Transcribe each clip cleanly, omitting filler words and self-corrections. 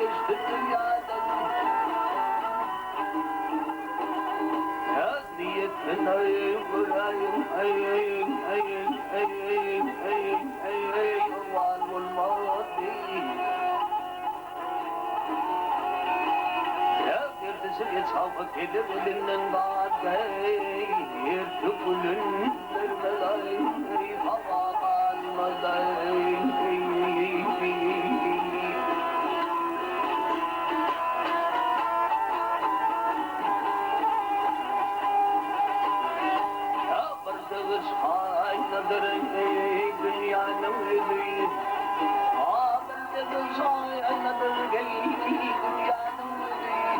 geçti dünyadan. Ya niyetin ayıkırayım, var olmalı değil. Ya neredeyse hesabı gelir elinden bağırday, yırtık gülün vermeday, hava kalmaday. Dünyanın ödüğü Ağabeyde sayanadır geyli dünyanın ödüğü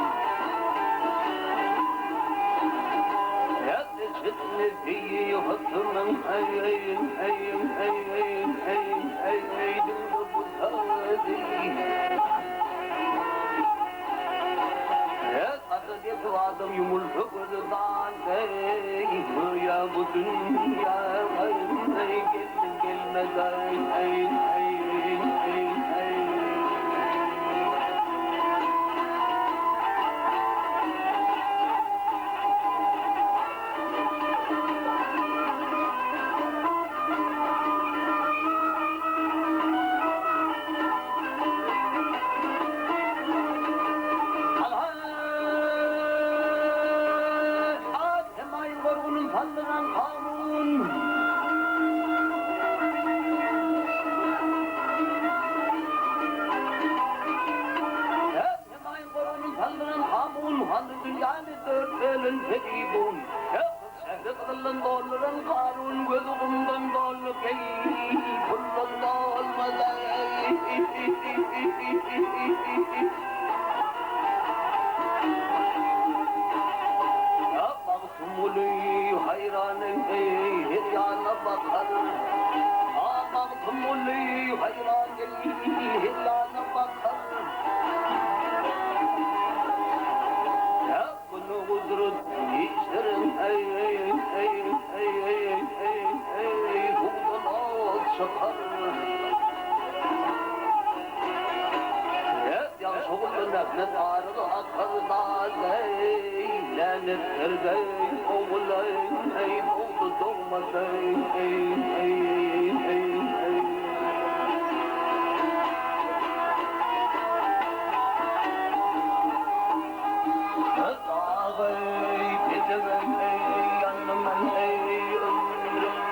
Yakışık nefiyi hakkımın Dünü bu tadı Adı adım yumultu kırdan ya bu dünya geldim gelmez Tanrı'nın kanun Hemen korunun Tanrı'nın kanun Hanı dünyanı dört elin tekibun Şehri kılın doğruların karun Gözümden doğru keyif Bundan da olmadan Muli hayranın hiryana bakar Ağabey muli hayranın hiryana bakar Ya bunu uzrut işlerin Bundan ol çıkar Ya soğuklu nefret ağrılı akardan Lanetler gay oğulayın ey doğdu doğmasayın Ağabey pezeven ey yanımın ey ömrüm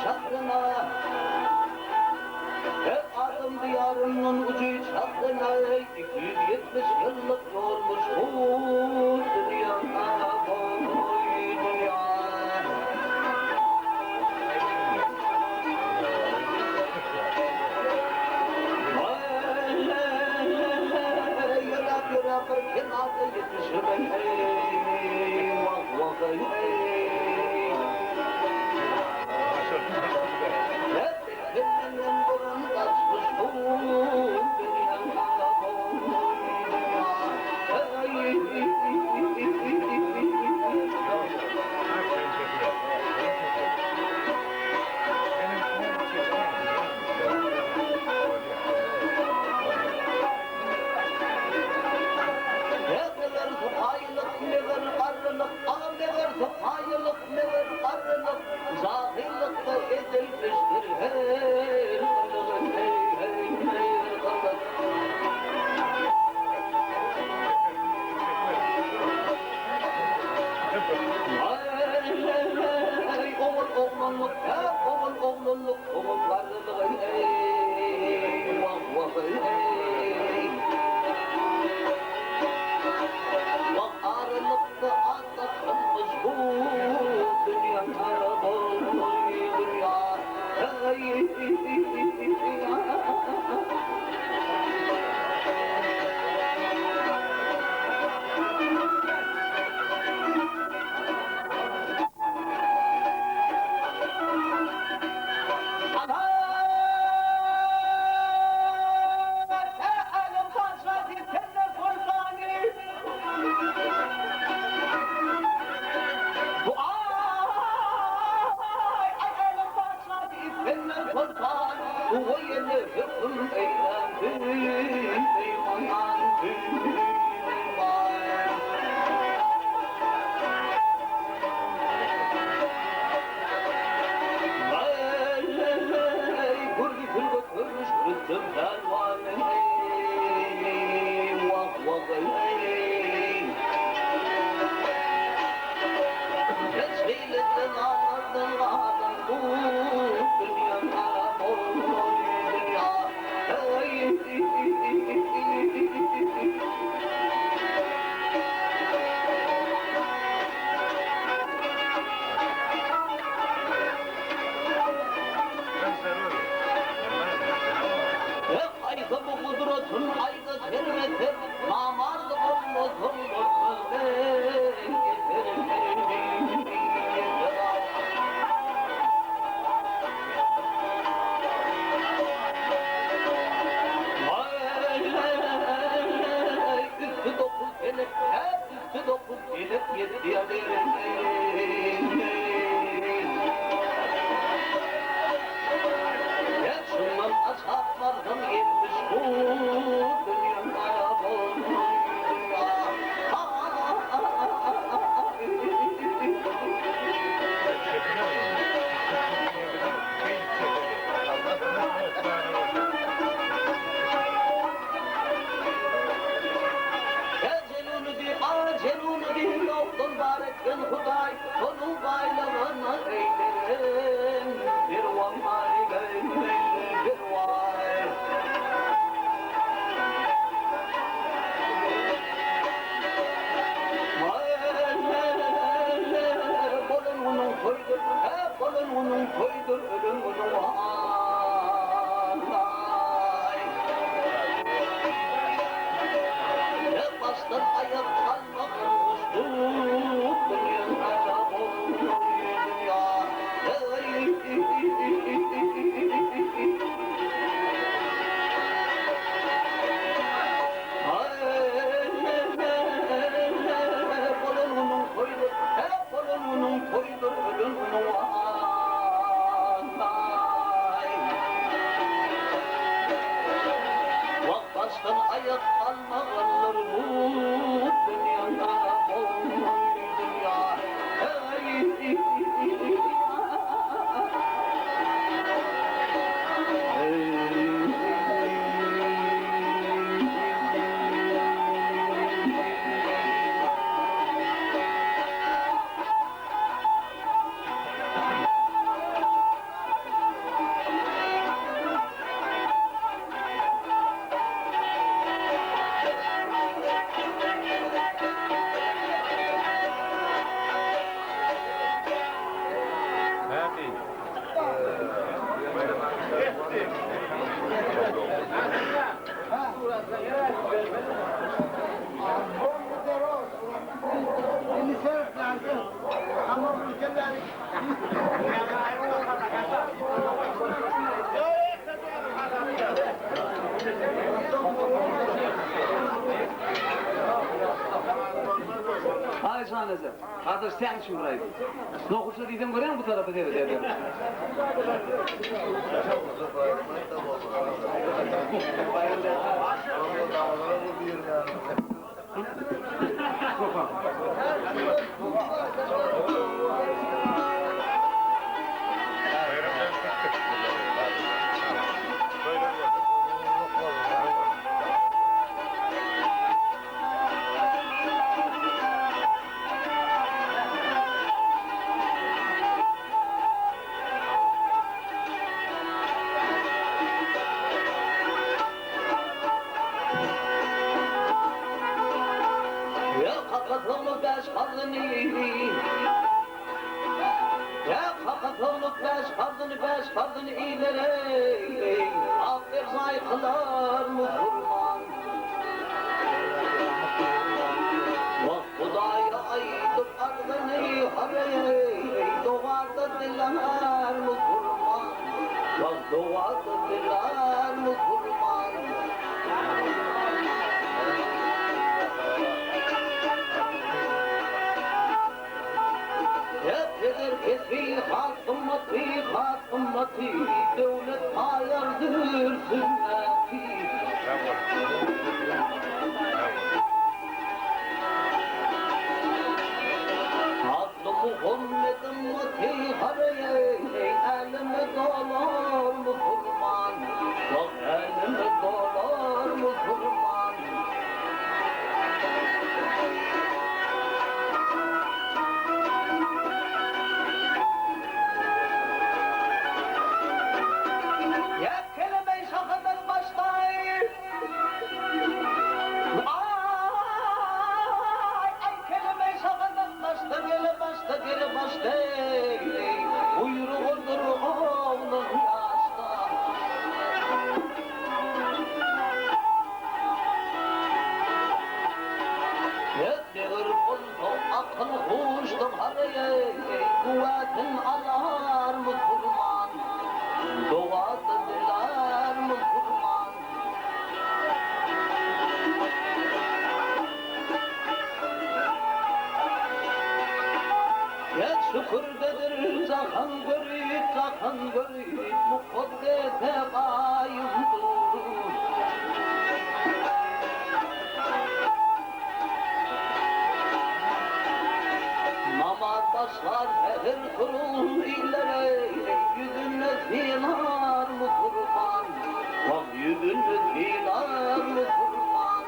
şahrına Hep adım diyarının ucu şahrına 270 yıllık olmuş bu dünya Hay şanese. Kardeş sen için burayı. Nokuşta dedim görüyor musun bu tarafı dedi. Kakatoluk beş kadını Ya kakatoluk beş kadını ileri Affet saykılar mı kurban Bak Hudaya aydır ardını hareye Doğarda diler mı kurban Bak doğarda diler mi kurban Kesbi hak ümmeti devlet ayardır sünneti Adlı Muhammed ümmeti hareye elime dolar mı kurban Bak elime dolar mı kurban Buyruğudur oğlum yaşta Yetmiyor buldu akıl huştum hareye Kuvvetin alar mı kurban Doğadı diler mi kurban Yet şükürdedir zahan görüp mukaddete kayımdır Namaz başlar her kurul illere Yüzünü zinar mı kurban Bak yüzünü zinar mı kurban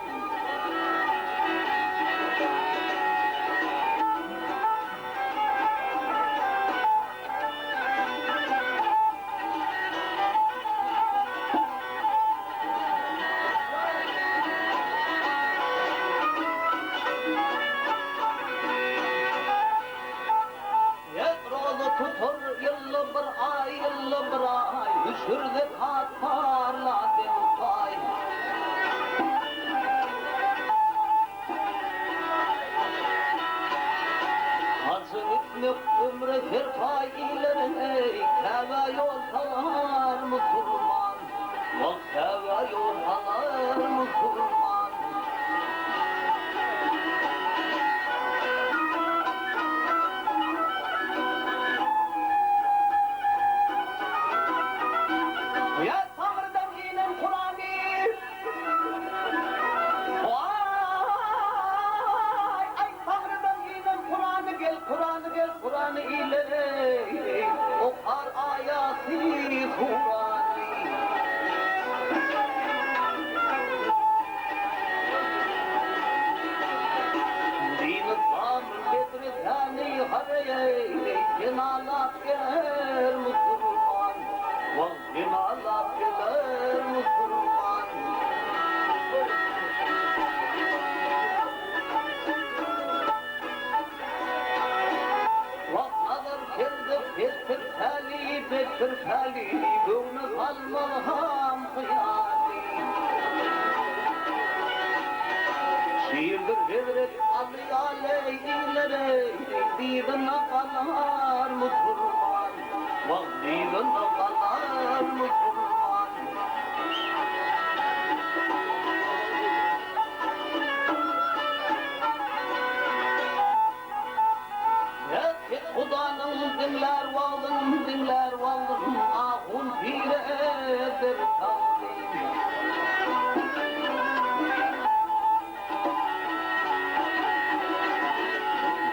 Tutur yıllı bir ay Düşürdü katlarla pay Hazır etmek ömrü bir pay ilerine Keve yol salar mı kurban Bak keve yol salar mı kurban Kur'an-ı ileri okar ayati Kur'an'ı Din-i İslam bedri hareye Cinalat gelir Müslüman Vah cinalat gelir Müslüman Bekir feli, gönlü kalmalham hıyali Şiirdir devret alı aleyhilere, dibine kalan Müslüman, vaktinde kalan Müslüman. Tek Hudanın dinler valdın, ahun piredir kavlim.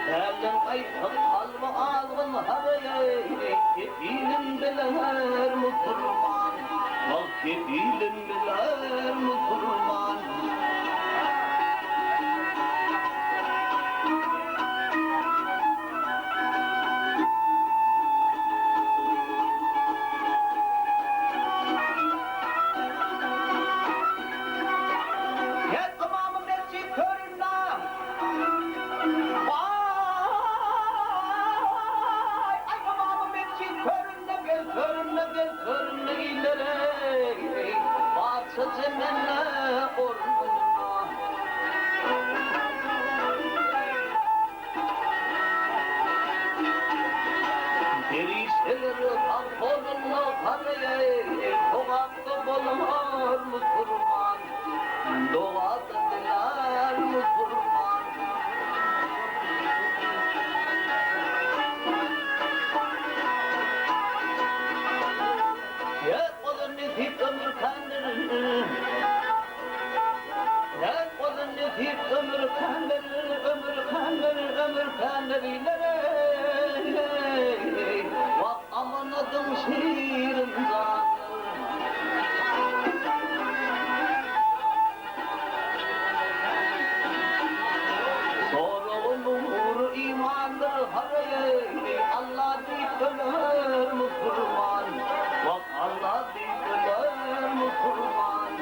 Elden kayıp kalma ağzın haraya, kefilim bilir Müslüman, mal kefilim bilir Müslüman. Müslüman, doğası diler Müslüman. Ya kolun nefip ömür kandırır, ya kolun nefip ömür kandırır, ömür kandırır. Vak aman adım şiirim zanır. Sorumur imandır haraya, Allah dikler Müslüman, bak Allah dikler Müslüman.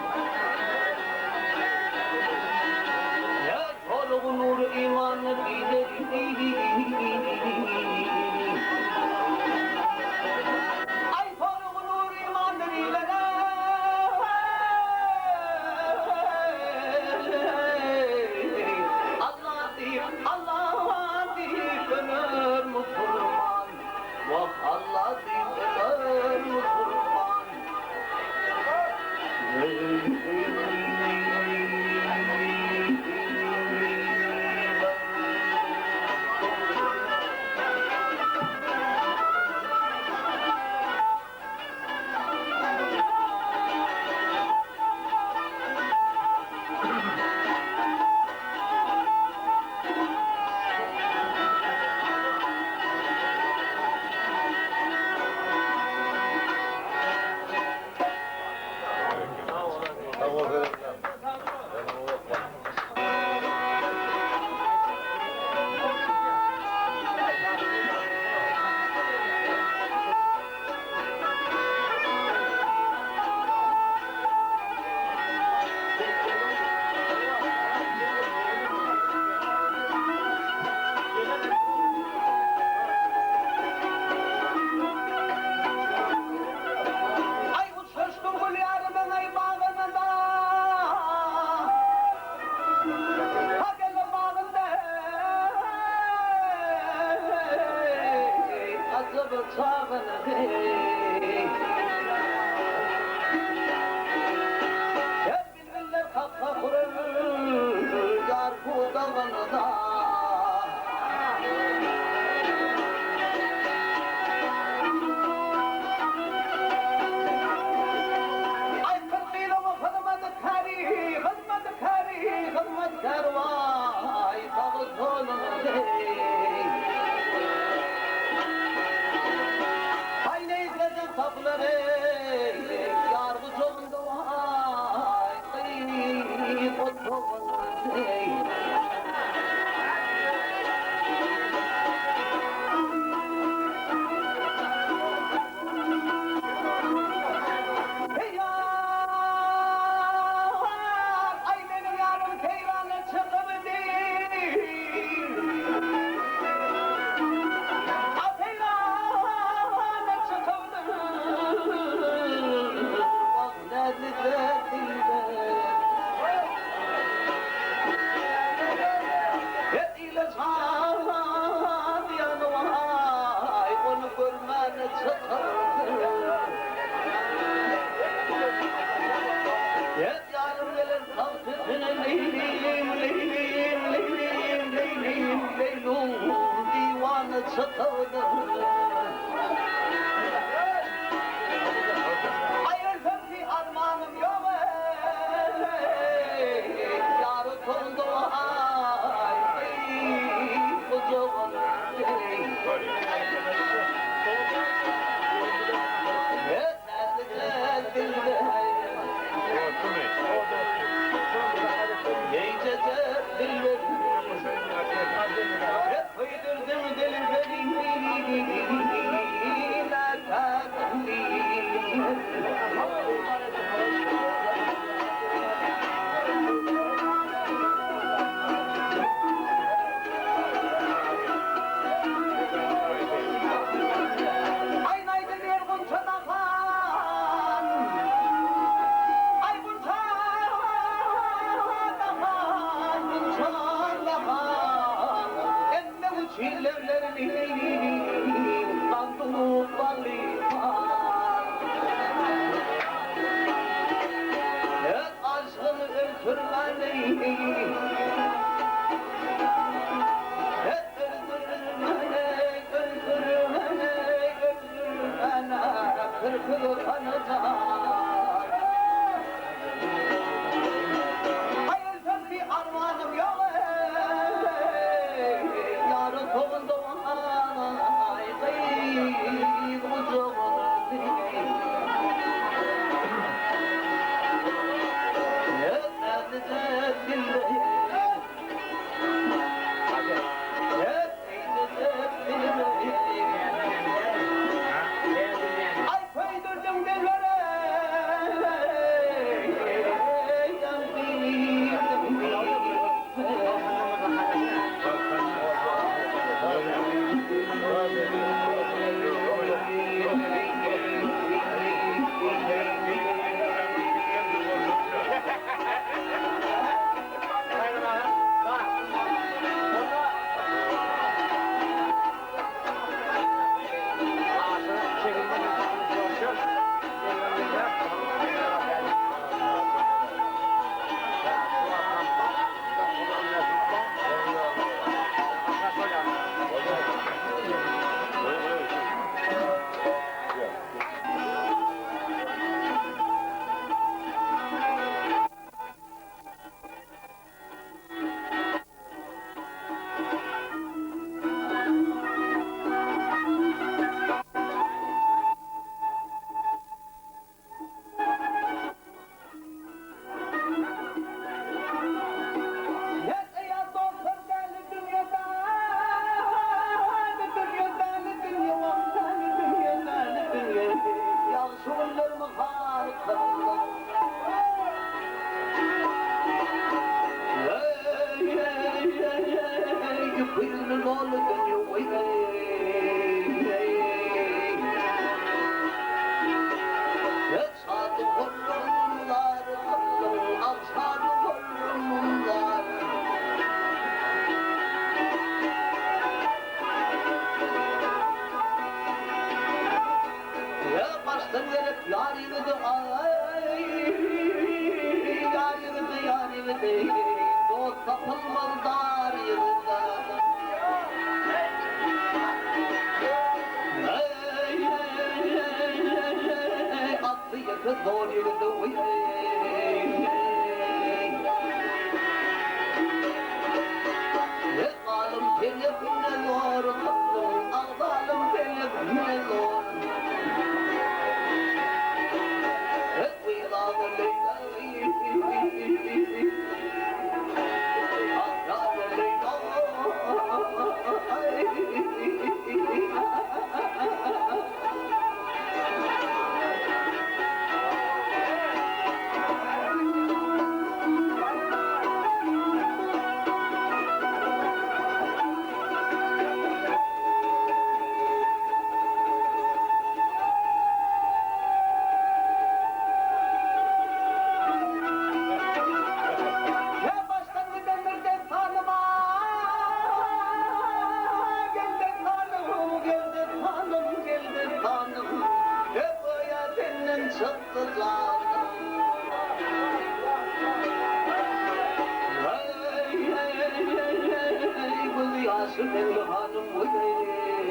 Ya sorumur imandır ay sorumur imandır Allah dikler Müslüman, bak Allah dikler Müslüman. Ay uçuştum gül yarımın ay bağında, ha gel bağında, azıbı çağını hep bülbüller kapsa kurur, yar bu dağında. Hizmetkar vay sağ solun ay ne izleyecek çatalı. Ayırsın ki armağanım yok yar oldu ay kocaman Kırkılı kanacak. Hayırsız bir armağanım yok yarın toğunda ay kocaman Dost tapılmaz dar yılda. Attı yakı zor yılda. Alım telefine zor kaldım. Alım telefine zor. Hanım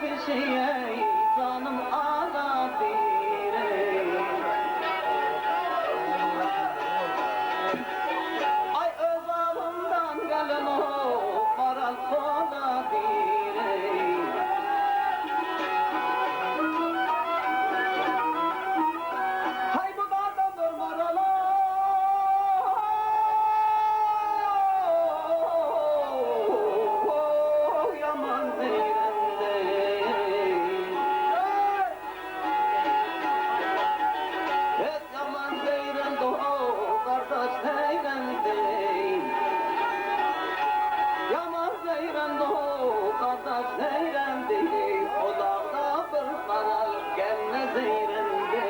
kişiye canım ağladır ay öz ağımdan gelen o karal soladır hay bu dağdadır maralar yaman zeyrende et yaman zeyrende kardeş zeyrende yaman zeyrende kardeş zeyrende o dağda bir karal gelme zeyrende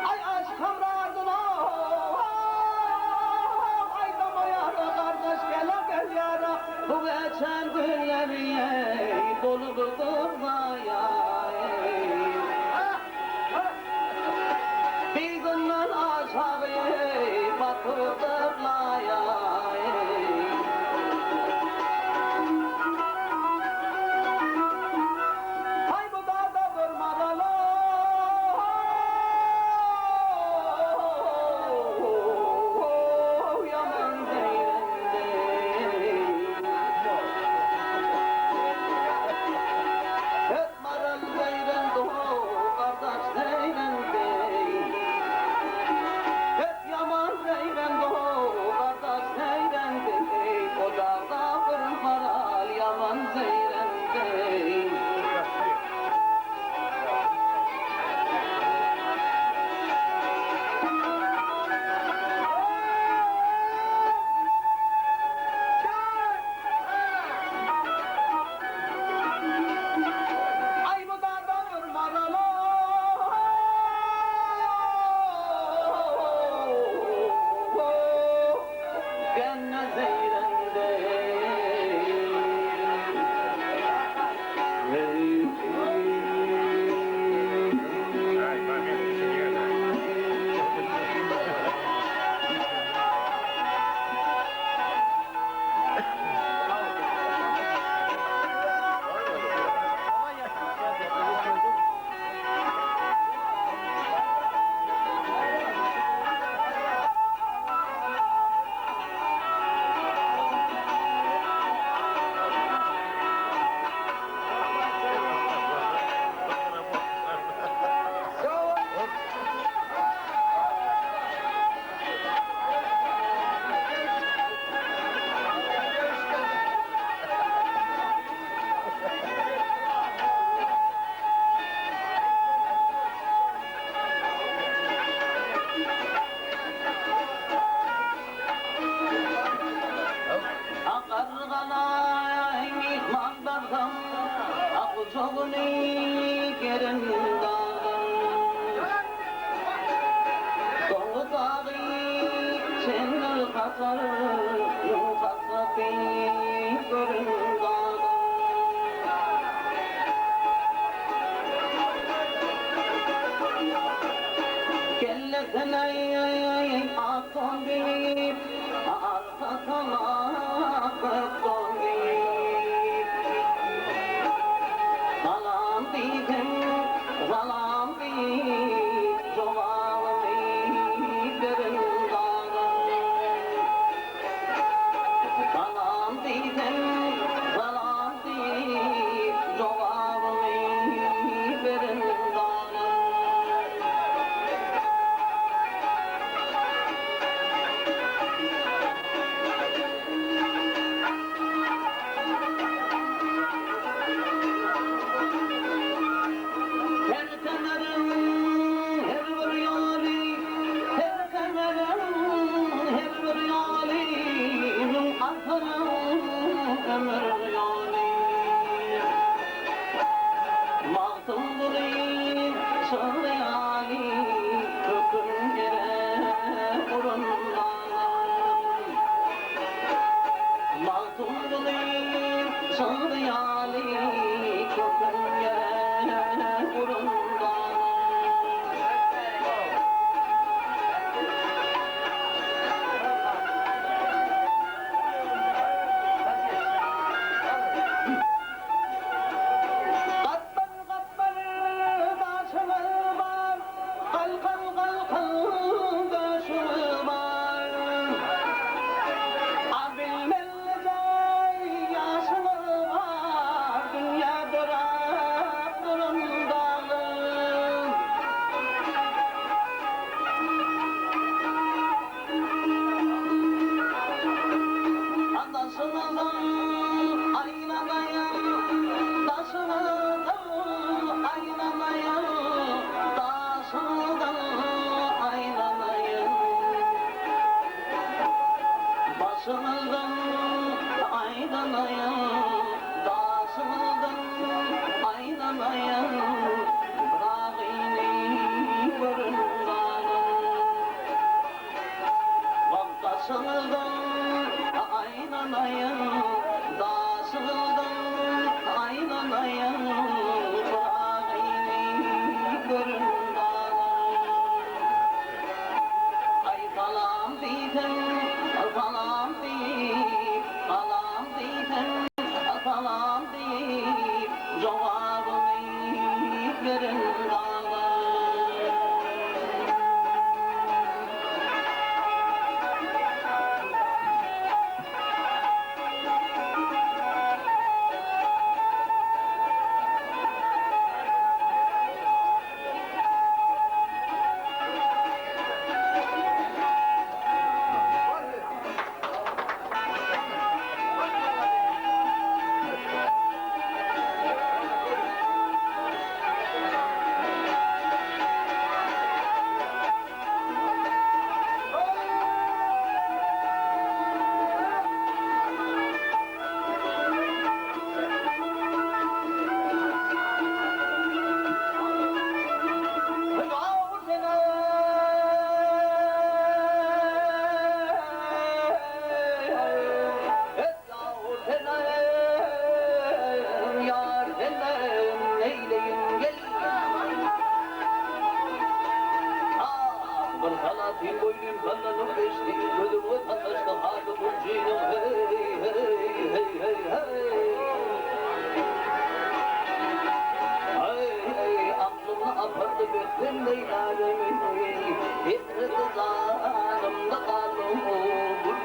ay aşk hamradına ay damayara kardeş gel yara bu geçen günleriye dolu kızmaya bizimle aşağı batırdırlaya hay bu dağda durmalı yaman zeyrende et maral zeyrende kardeş zeyrende et yaman zeyrende kardeş zeyrende o dağda bir maral yaman zeyrende ay bu dağda durmalı genne zeyrende akargalayın ihmandardan akıl çoğunu geren dağdan dolu dağı çengel kasar hasreti görün dağdan kellesen ay aton deyip asatala kıpton deyip salam diydim salam deyip cevabı deyip görün dağdan salam diydim salam deyip cevabı deyip görün dağdan Maltum bulayım, sağlayali, kokun yere burundan. Başımızdan aydanaya, daşımızdan aydanaya, bırak iğneyi göründanım. Başımızdan aydanaya, daşımızdan aydanaya, bırak iğneyi göründanım. Ay falan diysen, falan deyip, falan deyip, falan deyip, cevabını verin dağlar. Bir boynum sallanıp geçti, gözüm vatandaşta hadım ucuyum, hey hey hey hey hey. Hey hey, aklımı apardı götüm leylalemi, fikreti zanımda kaldım ucuyum.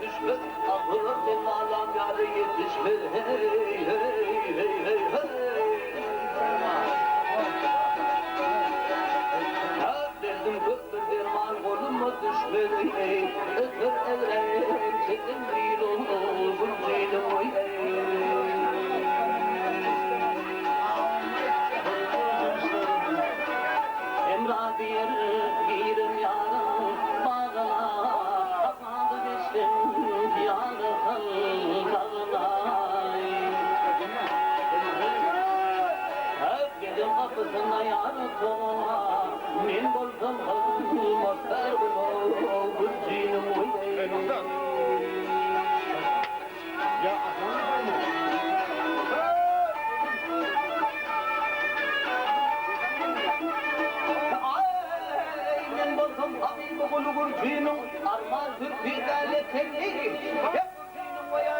Düşmez, ahırım senin alam yâre yetişmez, hey hey hey hey hey. Her derdim köktür derman koluma düşmez, hey. Ötür evren çetin değil olur, burcuydum oy hey. Emrah girim yarım bağına, kapadı geçtim yarım kağına. Hep gece kapısına yarı soğuma, min bolsam kızım, muhtar bulur. Gülçünün armağan bir tane kendini. Hep gülçünün vay.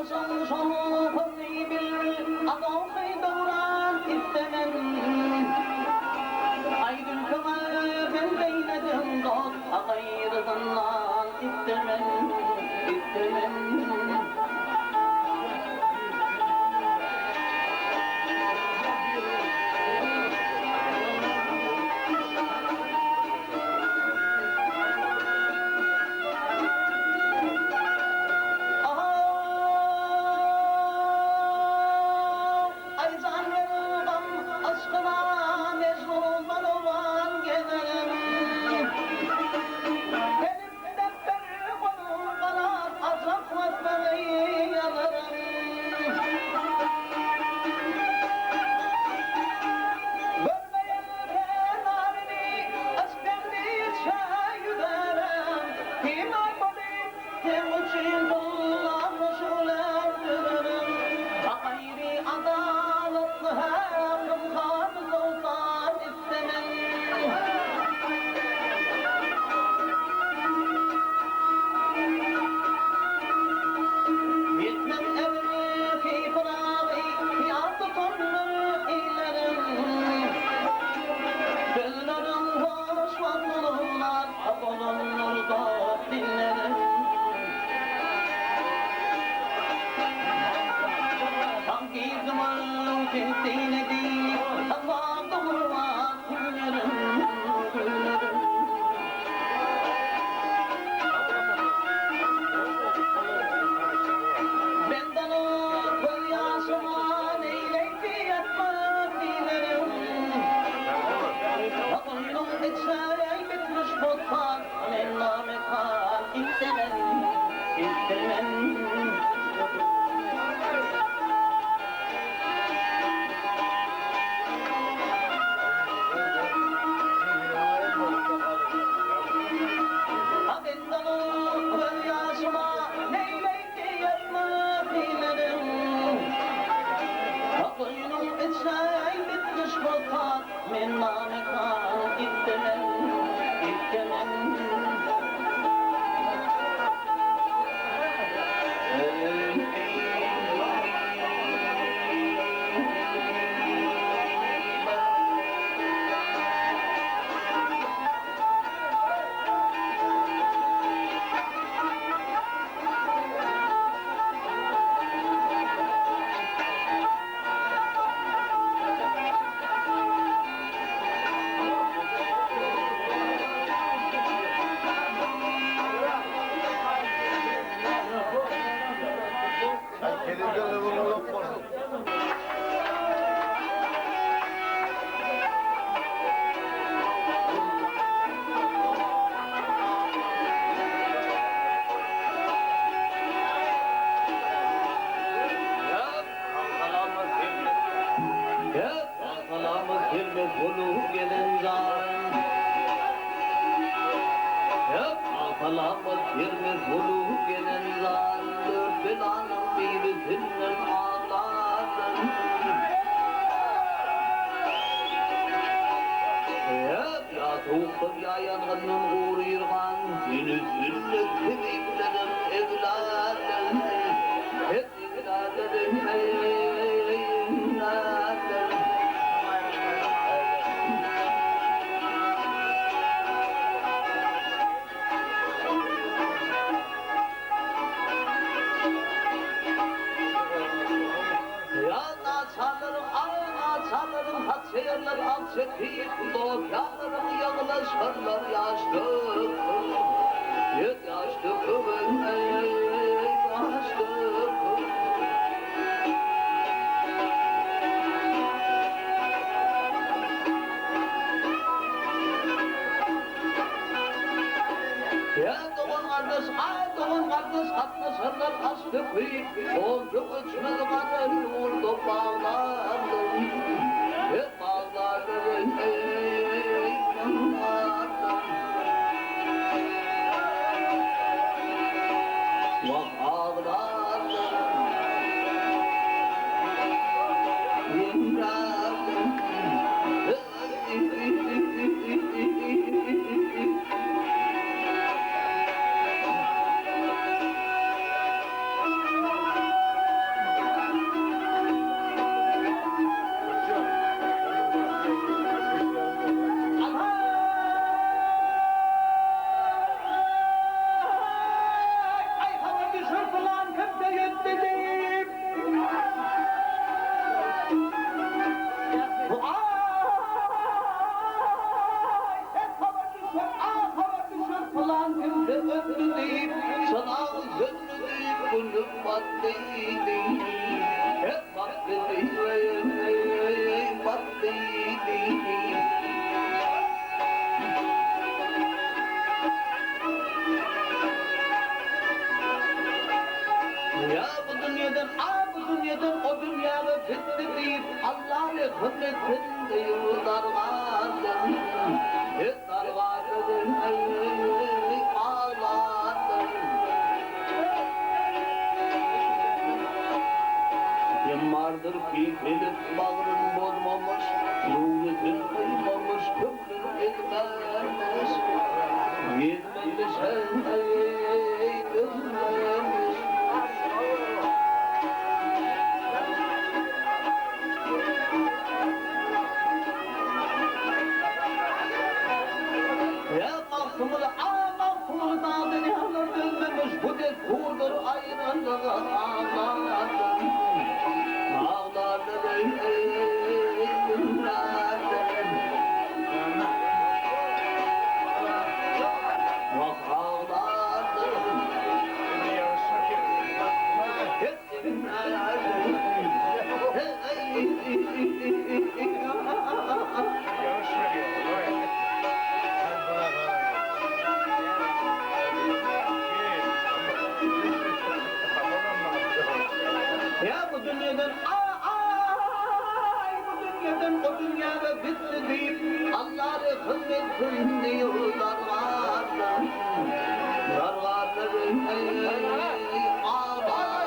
Olsun sonu konuyu bil, adamı doğran istemem. Aydın kıma ben beyledim dost, gayrından istemem, istemem. Ya bu dünyadan o dünyada bitti deyip Allah'ın hürmetinde yıldarlardım. Yıldarlardım, ağlardım. Kim vardır ki bilip bağrın bozmamış, ruhetin kıymamış, kömrün ezbermiş. Yetmemiş bilmemiş. Ya mahkumul mahkumul dağdı yanır dönmemiş, bu dek kurdur ayrılığı ağlardım. Ağlardım, Bak ağlardım. Ya bu dünyadan bu dünyadan o dünyada bitti deyip Allah'ı hürmetinde yollar vardı. Yar vardı ağlardı.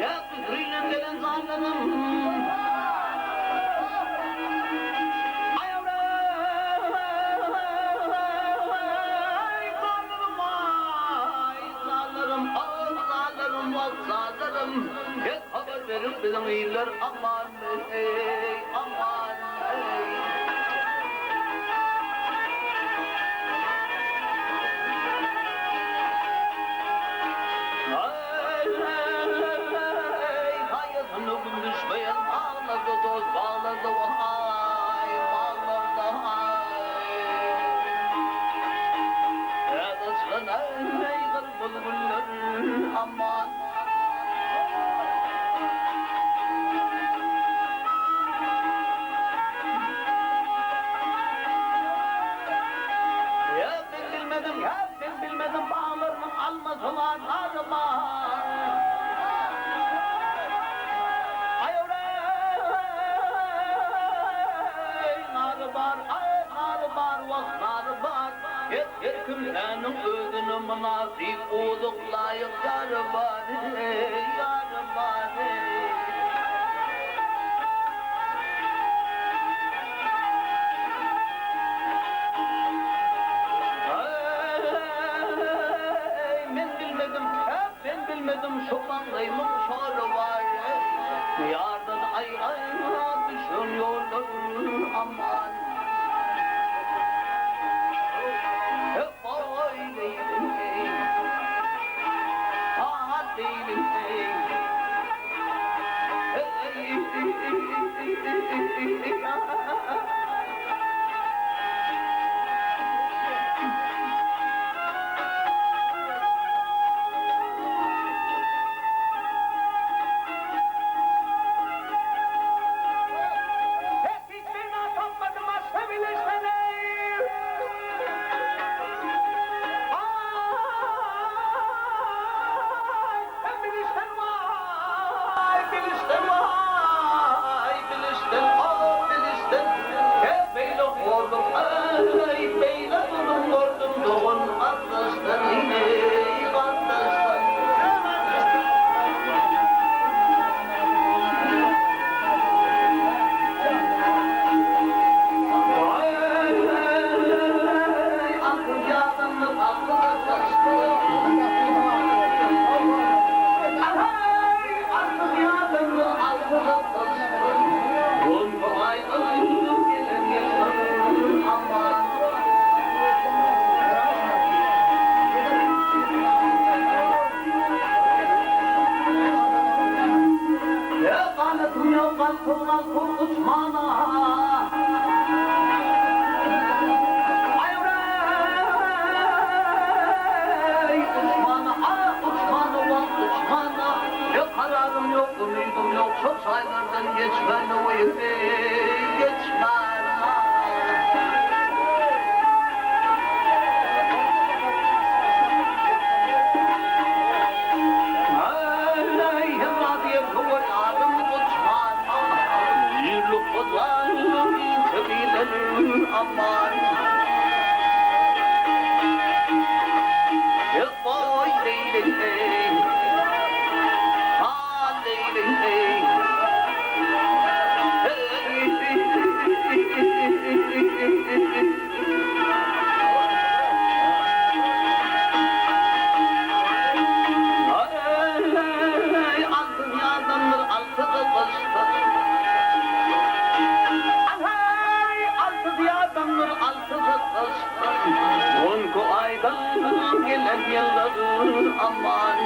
Ya kızıyla gelen zanlarım. Ay yavrum, ay zanlarım, bak zanlarım. Hep haber verir bizim iyiler, aman aman hayatını düşmeyen ağladı dost bağladı vay bağladı ya dostlar ey kırmızı güller aman ya ben bilmedim bağlarımın almasılar ağrıma her kimsenin özüne münasip olduk layık yarı var yarı var ben bilmedim şu bandayımın şoru var yardan ay düşünüyorlar aman Hiçbirine topmadım çok saylardan geçmen o evi geçmen. Ay hadi yapıyor adım uçman. Yürlük ozanım sevilenin aman. Boy, lady, hey. Ah, lady, hey. Ay, altın yağdandır, altı kızmıştır. Ay, altı yağdandır, altı kızmıştır. Onku aydan gelen yılların aman.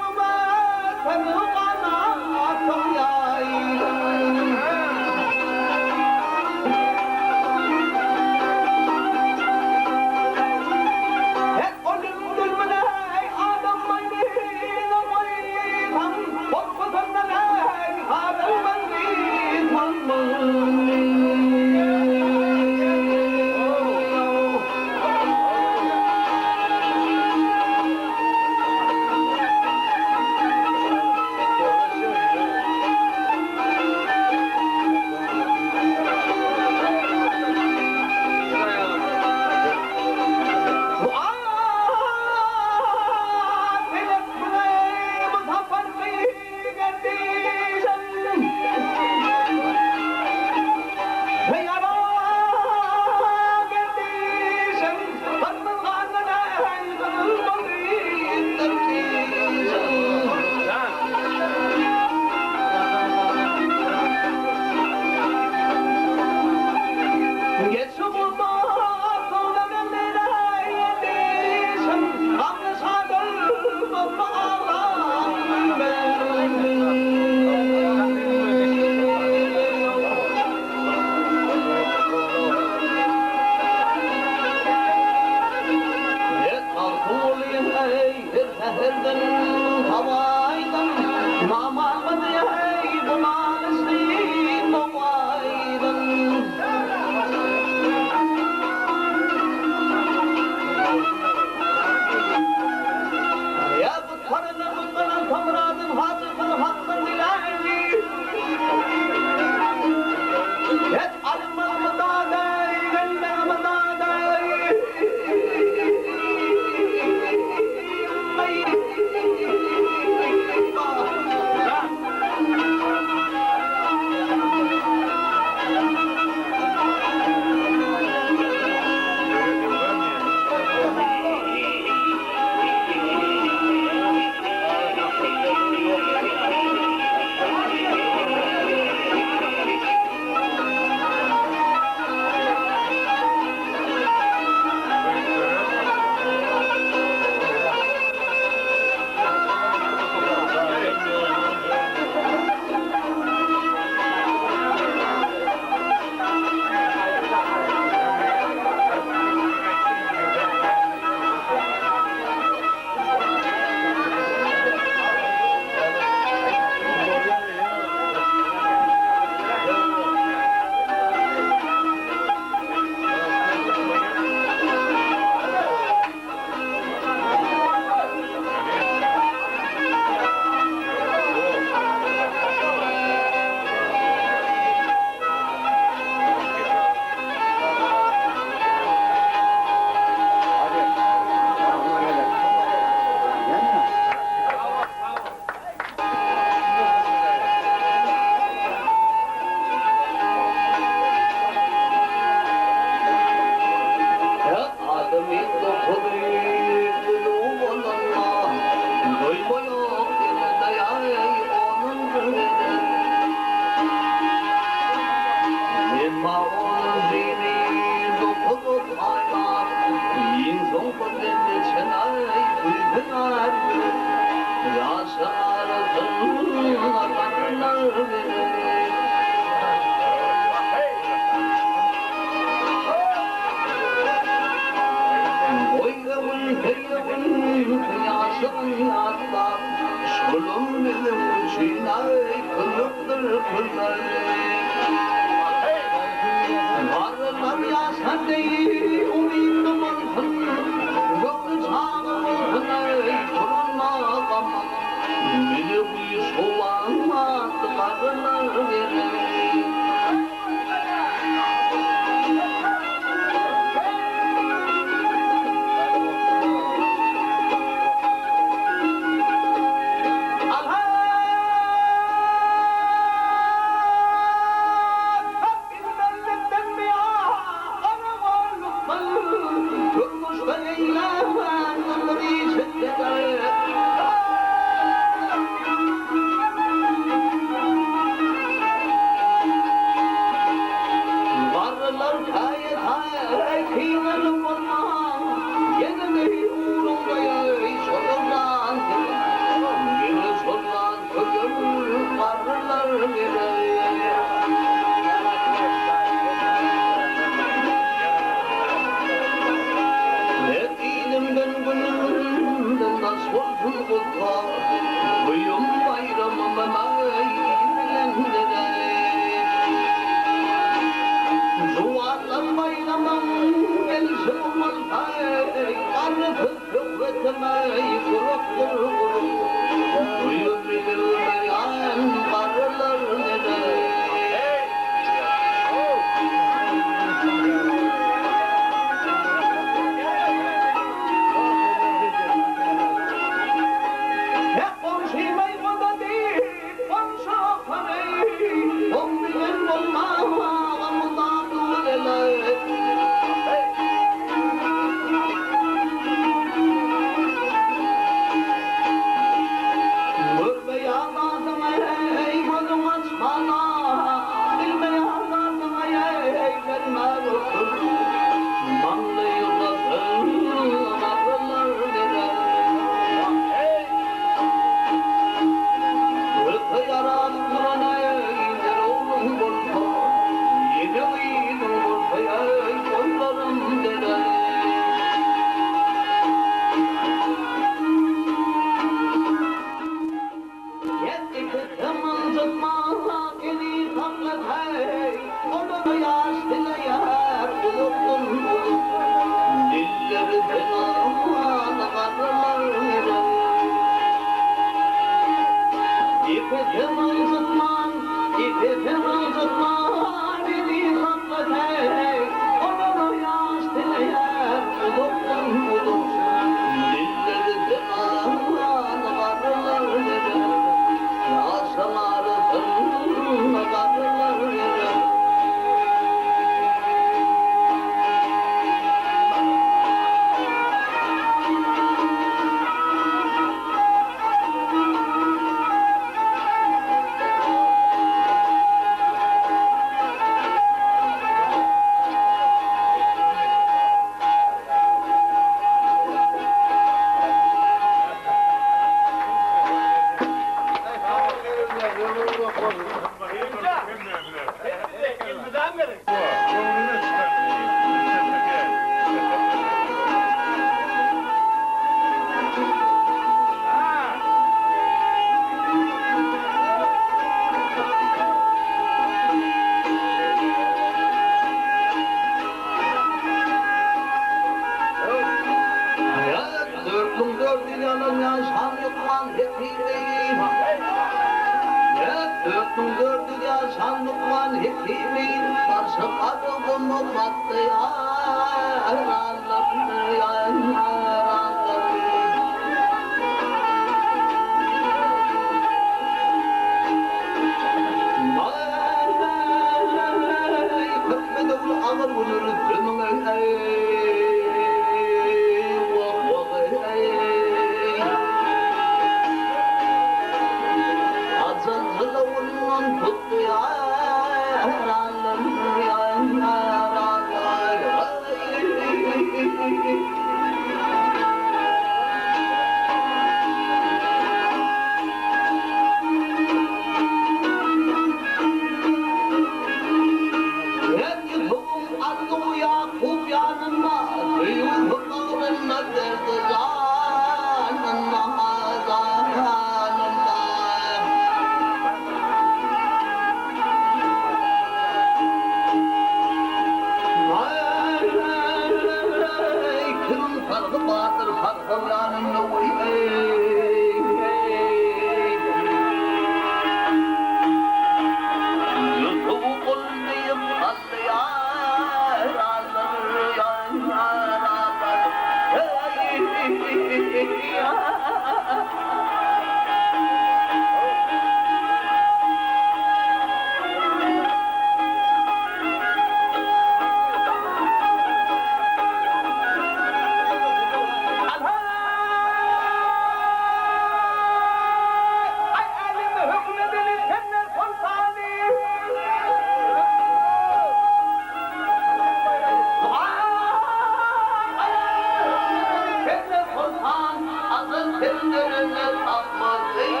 Kendine takmadı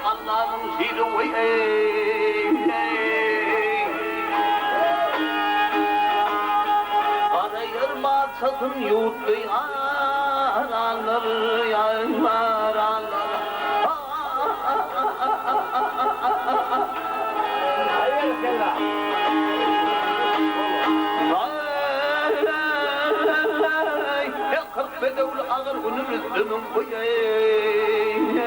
Allah'ın zilü arayırma satın yuttu yaranır yaranır kırk bedevli ağır günümüz dümün koyayım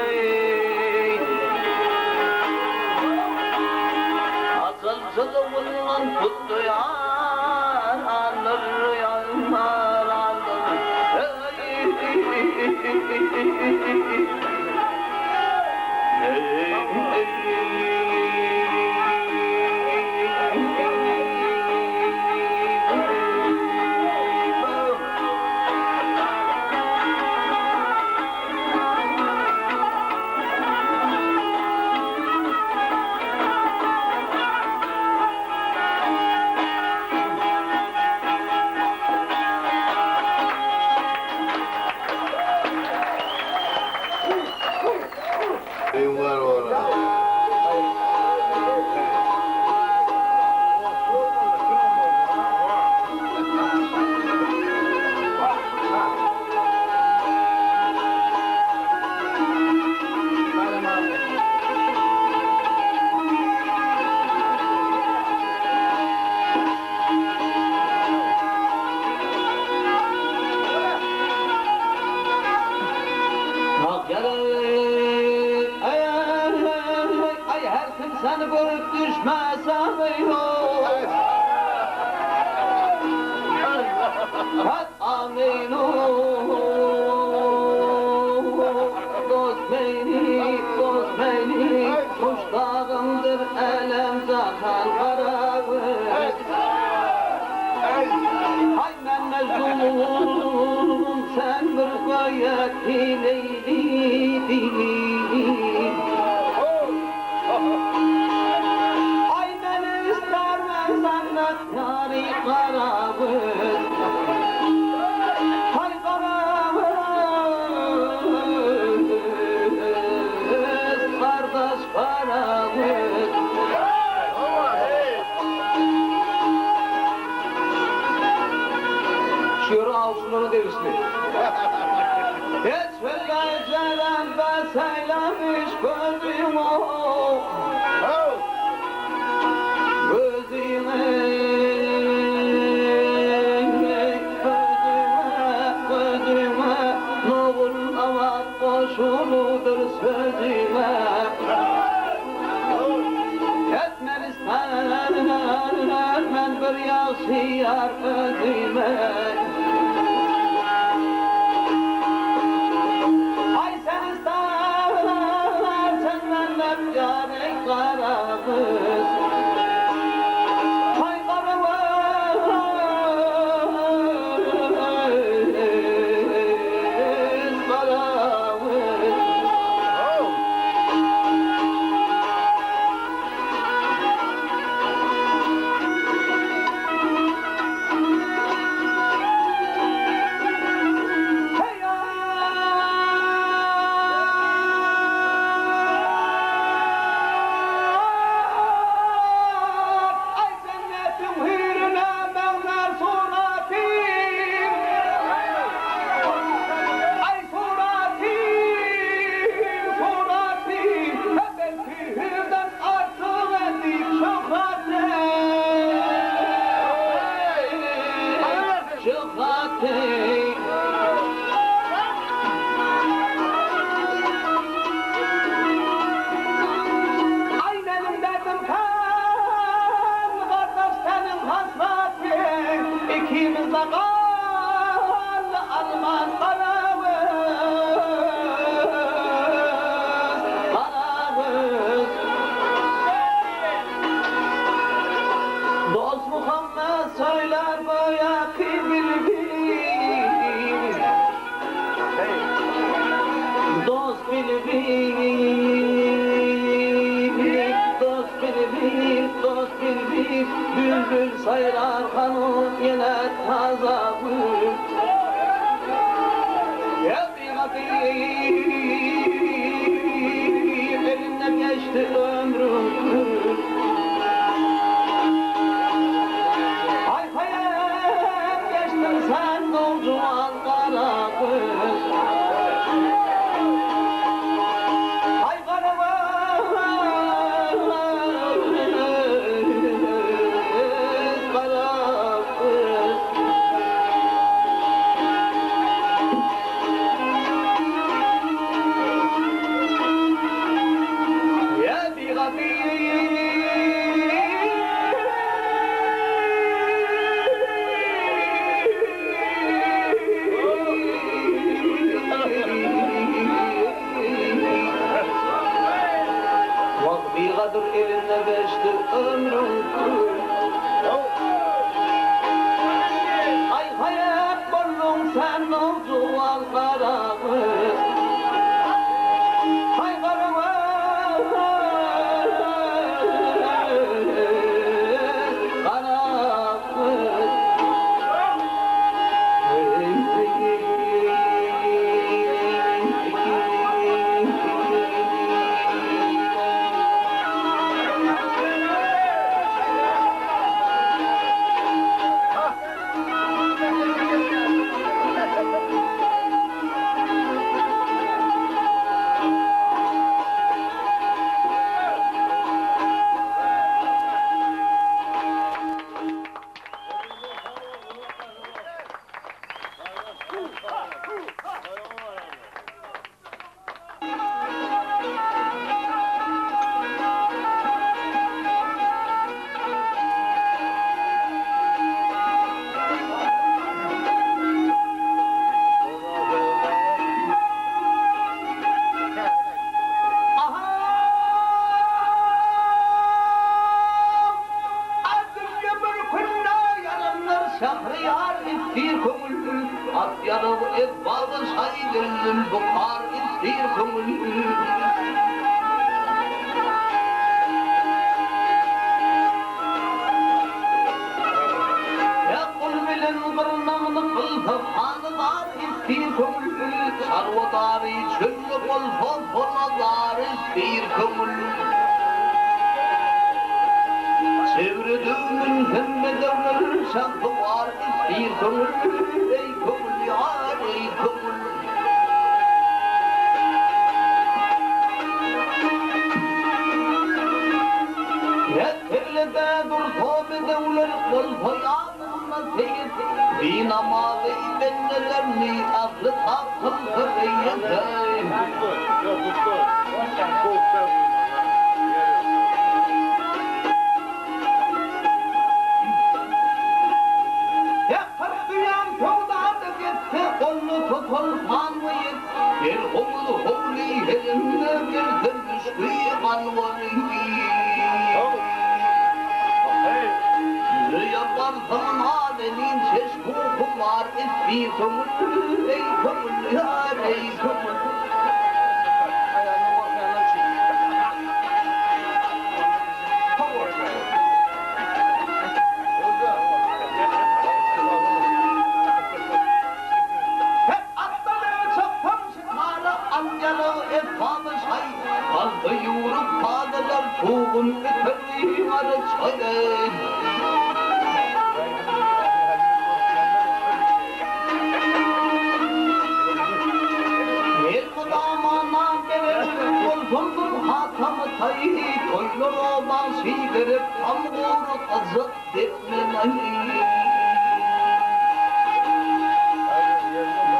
asılsız bundan tuttu yaranır yaranır Var orada. Seni görüp düşmesem yok Kat amin dost beni Kuşlarımdır elem zaten kararır Hay ben mezunum sen bir gayet hileydi Ay beni istemez anlat yari karavuz Hay karavuz kardeş karavuz Şiiri avşununu demişti Hiç becerem beseylemiş gözüm o Gözüme Noğul avat koşuludur sözüme Etmez ben bir yaşayar özüme Ay sen istersen benden yâre karavuz ikimiz de kal alman karavuz Dost Muhammed söyler bu yakı bilbil Dost bilbil Dost bilbil Dost bilbil Bülbül sayrar kanun yine taza bül Ya bir hatip eline geçti ömrüm sen dolcuğun kara kız Ay kara kız kara kız Ya bir Kadir eline geçti ömrüm Ay hayat bollum sen olcuğun kara kız Ay kara kız kara kız Şahriyar istir kumul At yanı etbalı sayılır Bukar istir kumul Ya kul bilen kırnamını kıltıp Hanılar istir kumul Sarvadari çöllü kol Fonfonazar istir kumul Çevredümün hemme devler şahtı var istir kumul Ey kumul yar ey kumul Yeterlede dur tobe devler kıl koyanına teyit Dinamalı bennelerni aklı taktım kırıyyete Bir oğlu hoğli elimde bir dönmüştü anvarı Ne yaparsın hadenin çeşku kumar istir kumul Ey kumul yar ey kumul Yuvrup padeler tuğun bitirdiğim arıçayı El kudamana verir Koltundur hatamı tayı Koylur oban sidirip Tam uğru azıt etmemeyi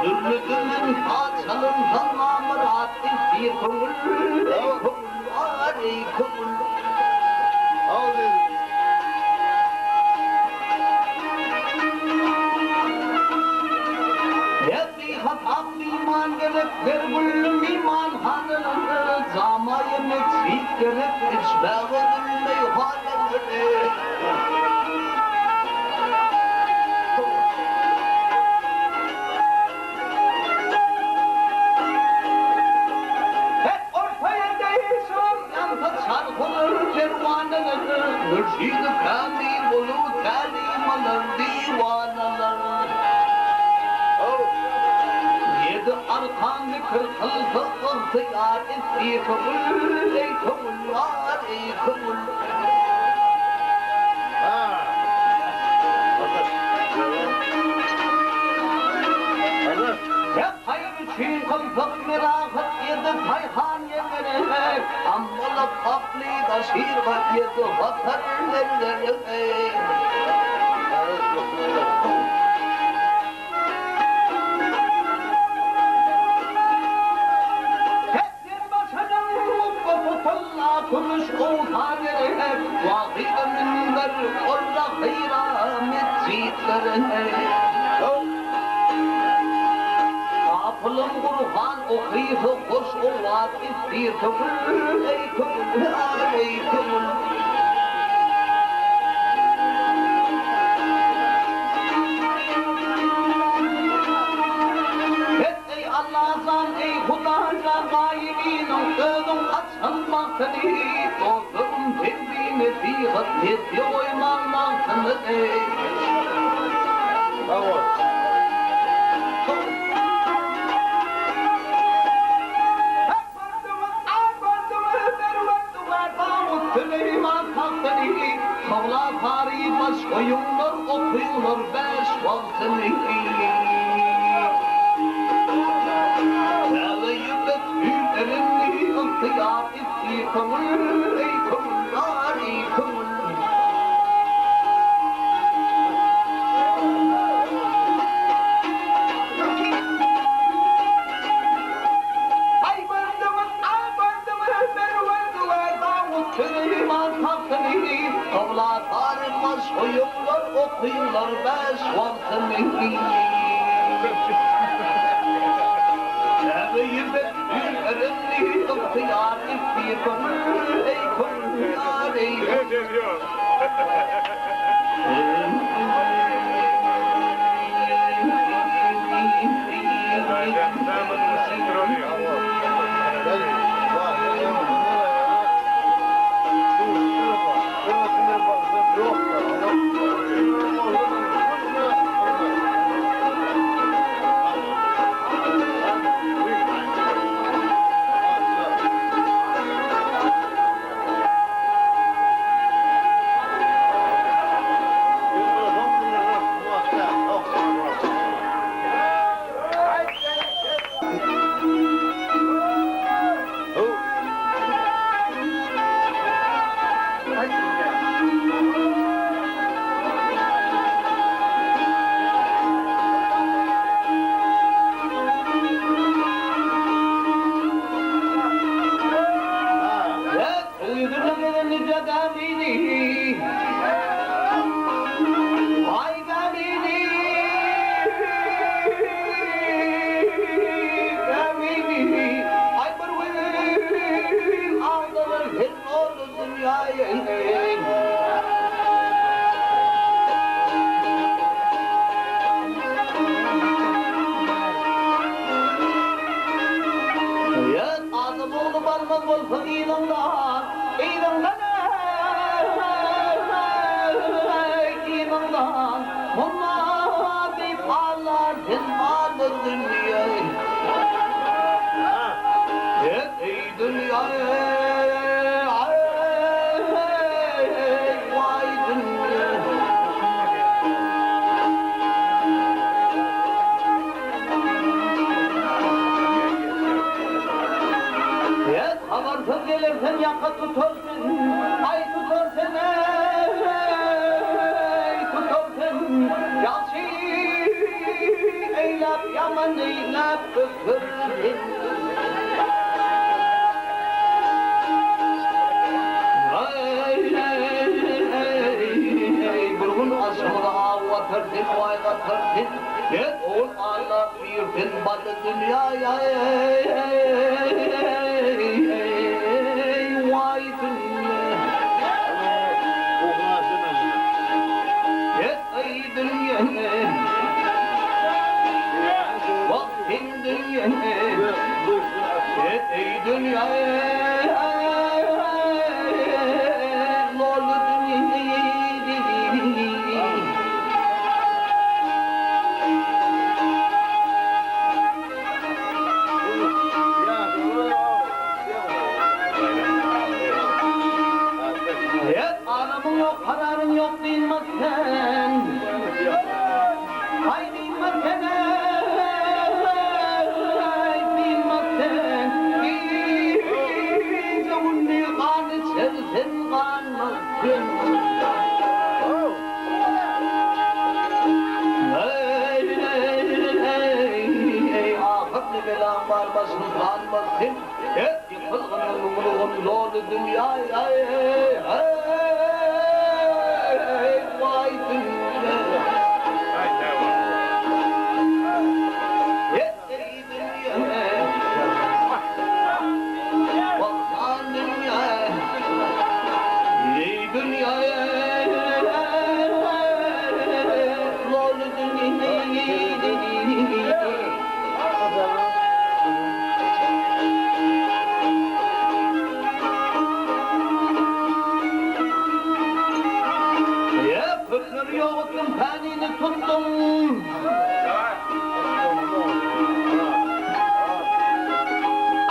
Dürlüdümün haçalından namurat istir kumul Ey kumul var ey kumul mürşid kamil olu talim alır divanalar. Yedi arkanı kırkıldı ihtiyar etti kabul ey kabullar ey kabul. Hep hayır için kıldık merahat yedi kayhan yemenek. Ammalı kaplı da şirbat yedi vatanlarlar. Kuruş oltanere vahide minber orra heyramet zitlere Kapılım Kur'an okuyup hoş o vakit bir kabul ey kabul ey kabul Ey Allah'tan ey Huda'dan gayibin gözüm açılmaktani Dostum tembime fihat yedi oymanlaktani Bravo. Kavla tarihi baş oyunlar okuyorlar beş vaktini Seveyi tüylerini ihtiyar etti kabul ey kabullar ey kabul Kavla tarihmaz oyunlar okuyorlar beş vaktini Seveyi tüylerini ihtiyar etti kabul ey kabullar ey kabul Avarsız gelirsen yaka tutarsın, ay tutarsın, ey tutarsın. Yaşı eylep, yaman eylep öpürsün. Burgun aşımda avatırsın, vaylatırsın. Yet ol Allah birsin batı dünyaya. Vay dünya. Yet ey dünya. Vaktin dünya. Yet ey dünya. Lolu dünya. Haberin yok bilmezsen Ay bilmezsen bilmezsen İyice unni kanı çelsen kanmazsın Ahırlı belan varmasın kanmazsın Hep yıkılgın umurun zorlu dünyayı Vay dünya Yetteri dünya Vaksan dünya Ey dünya Zorlu dünya Kökleri yoğurttum, penini tuttum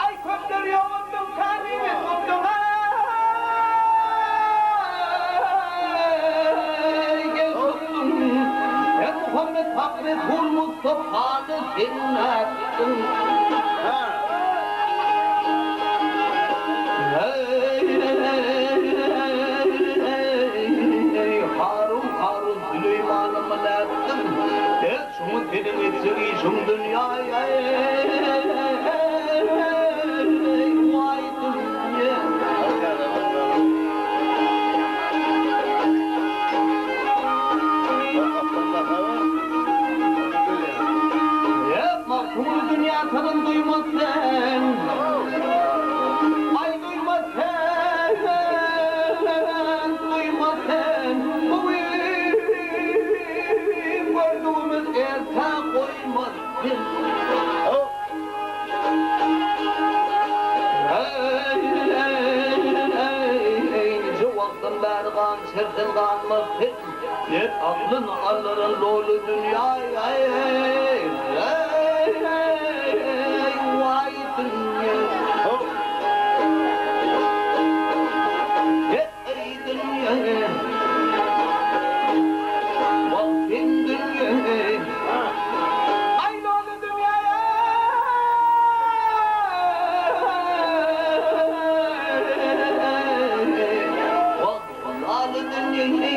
Ay kökleri yoğurttum, penini tuttum Ay gel tuttum Ya Muhammed Hakkı Kul Mustafa'nı dinlettim Harun Süleyman'ımı ettim Gel şunu tedim etsiri şun dünyaya Vay dünya Hep mahkumul dünya tadın duymaz sen Ay duymaz sen Duymaz sen Gördüğümüz erta koymazsın Nice vaktin bergan sertin kanmasın Net aklın alırın dolu dünyaya Vay dünya Ey dünya Vaktin dünya Ay dolu dünyaya Vaktin dünya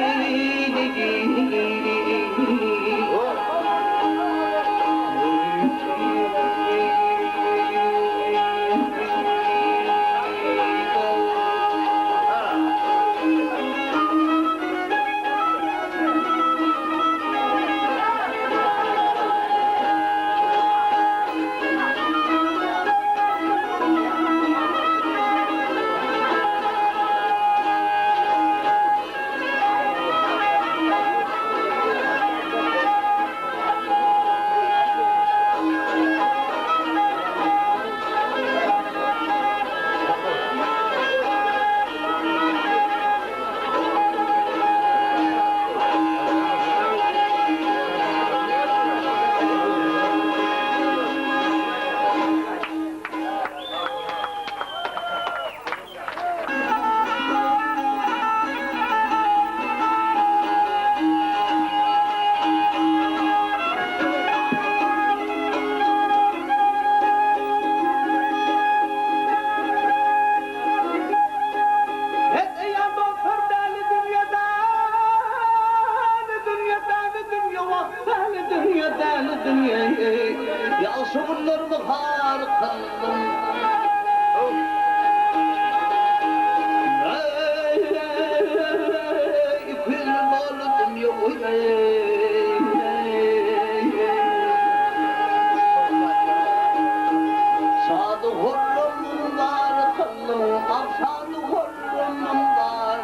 Şuurlarımı harikadım İpinin oğlum yok Sadı horlumun var kılım Sadı horlumun var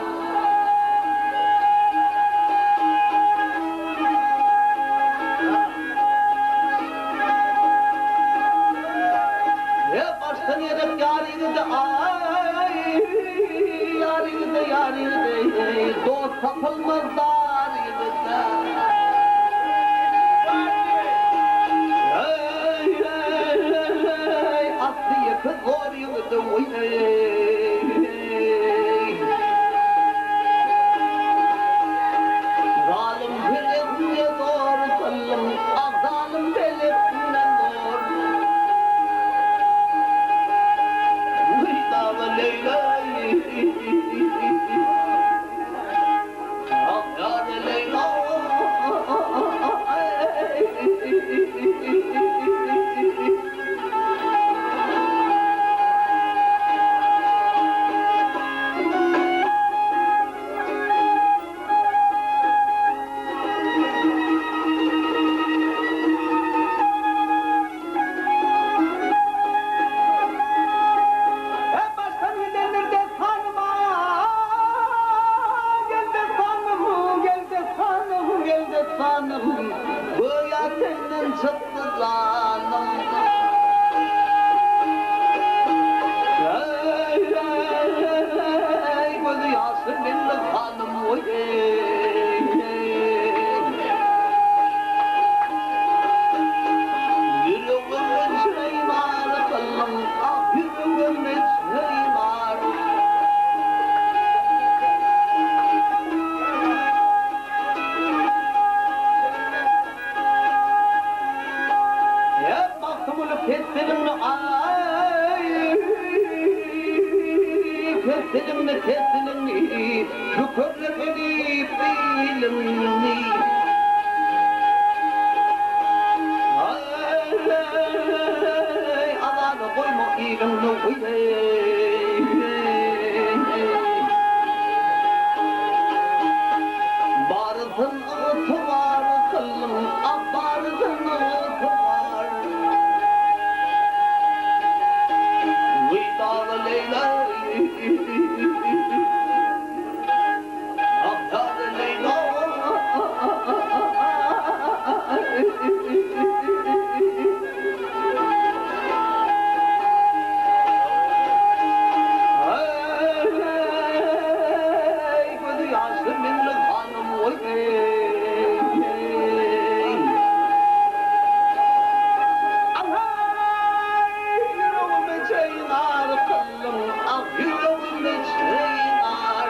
Dost takılmaz darımızda Aslıya kız koruyordu Gönlümden çıktı canım. Gözü yaşlı belli kanım oy. Yüreğimin şeymarı kılım, ah yüreğimin şeymarı. Hep baktım kettirim ay, kettirim şu körleri bilimni. Ay, alanı koyma ilimni Barzın ağıtı var kılım, ah barzın ağıtı var. Vıydalı Leyla, Ahtar Leyla. Hey, gözü yaşlı minli hanım oy. Yüreğime çaylar kıllım, ah yüreğime çaylar.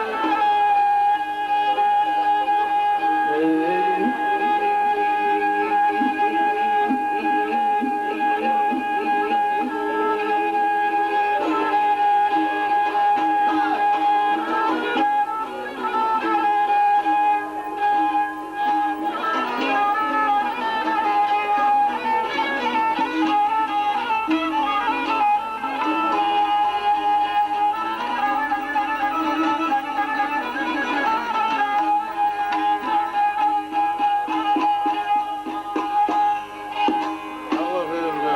Aferin be.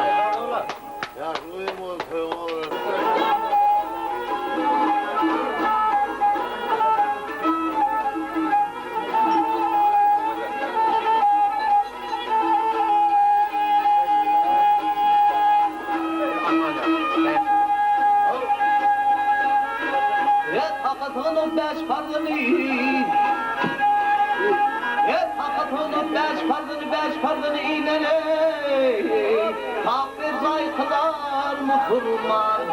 Ya duyayım o köyü. Hakatının beş farzını hakatının beş farzını iğnele Hafız ay kılar Müslüman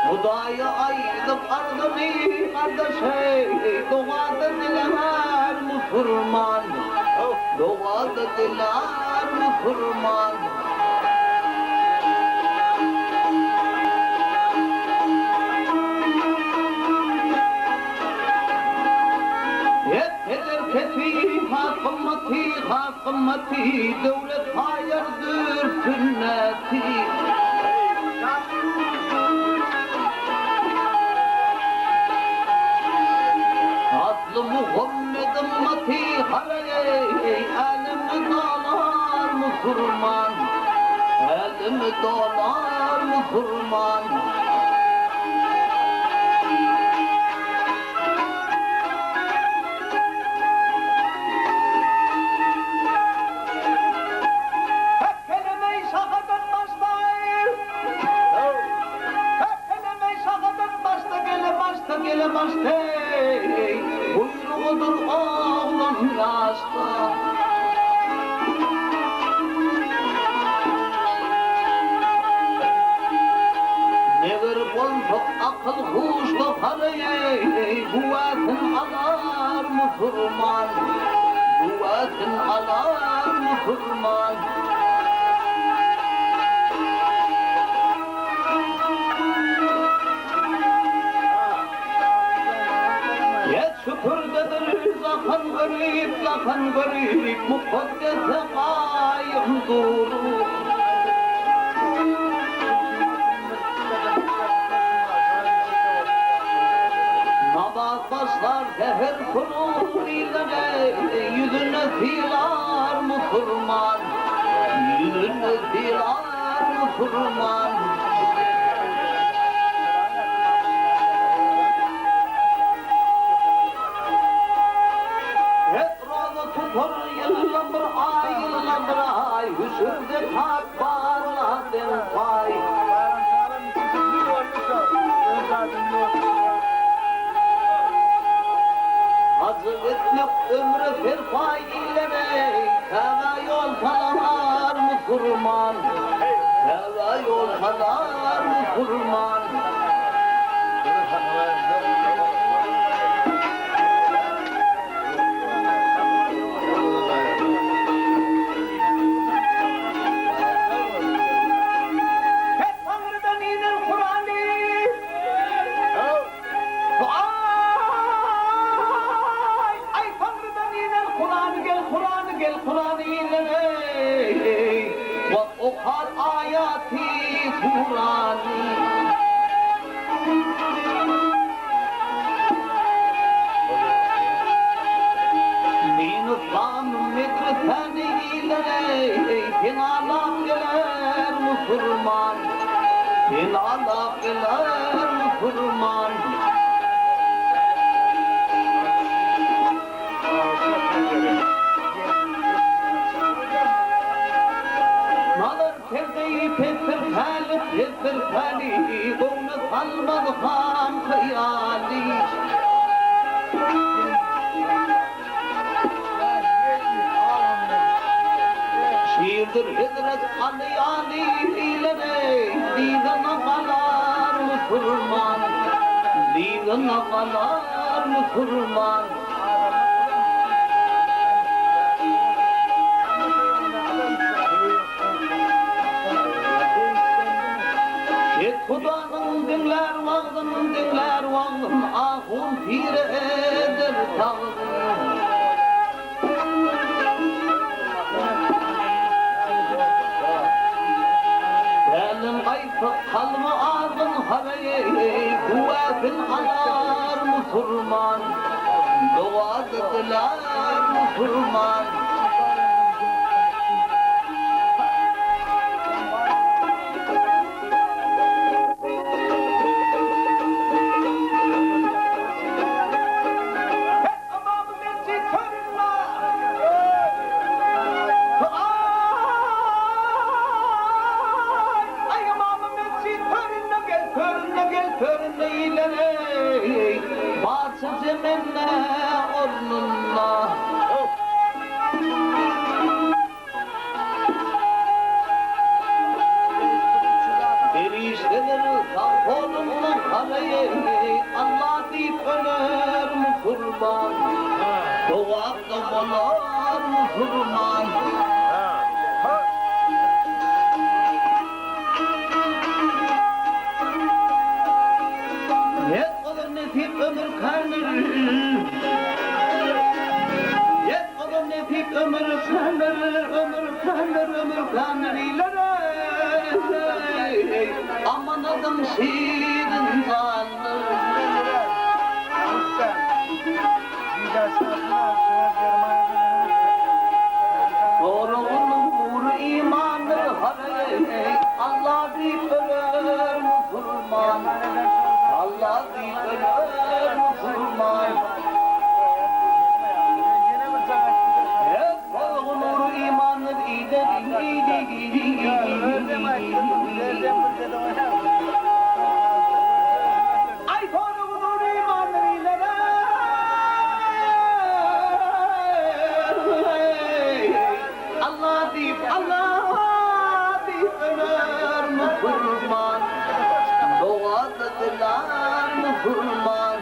Hudayı aydıp ardını kardeşe Doğada diler Müslüman Doğada diler Müslüman Hakımati, devlet hayırdır sünneti. Aslı Muhammed ümmeti harey, elimi dolar Müslüman, elimi dolar Müslüman. Gele başta, buyruğudur oğlum yaşta. Never bolsa akıl huşta parayı, kuvvetin alar Müslüman, kuvvetin alar Müslüman. Şükürdedir zakan garip, mukaddese kayım duru. Namaz başlar seher kurur ilere, yüzüne silar Müslüman, yüzüne silar Müslüman. Tutar ay hüsürde tak bağladın pay. Hazır etmek ömrü bir pay ileme, kava yol kalar mı kurman? Kava yol kalar mı kurman? Kur'an-ı ile okar ayati Kur'an'ı. Din İslam mikrofeni ile dinalak gelir Müslüman, dinalak gelir Müslüman. Pefir fali, gönlü kalmadı ham hayali. Şiirdir hidret aliyali ilene, dinana kalar Müslüman, dinana kalar Müslüman. Kudanın dinler vağdın, ahun pire eder tağdın. Benim ayıp kalma ağzın haveye, kuvvetin alar Müslüman, duadılar Müslüman. Zeminle ornunla Periştedir kolumla karayı Allah deyip öler Müslüman, doğakta olar Müslüman. Nefip ömür kalır, yet olur nefip ömür kalır ileri. Aman adım şiirin kalır. Doğru olur imanı harayı, Allah deyip ölür Müslüman, Allah deyip ölür Müslüman. Hep olur imanı iyide. Ay doğru olur imanı iyide. Allah deyip ölür Müslüman, doğadılar Müslüman.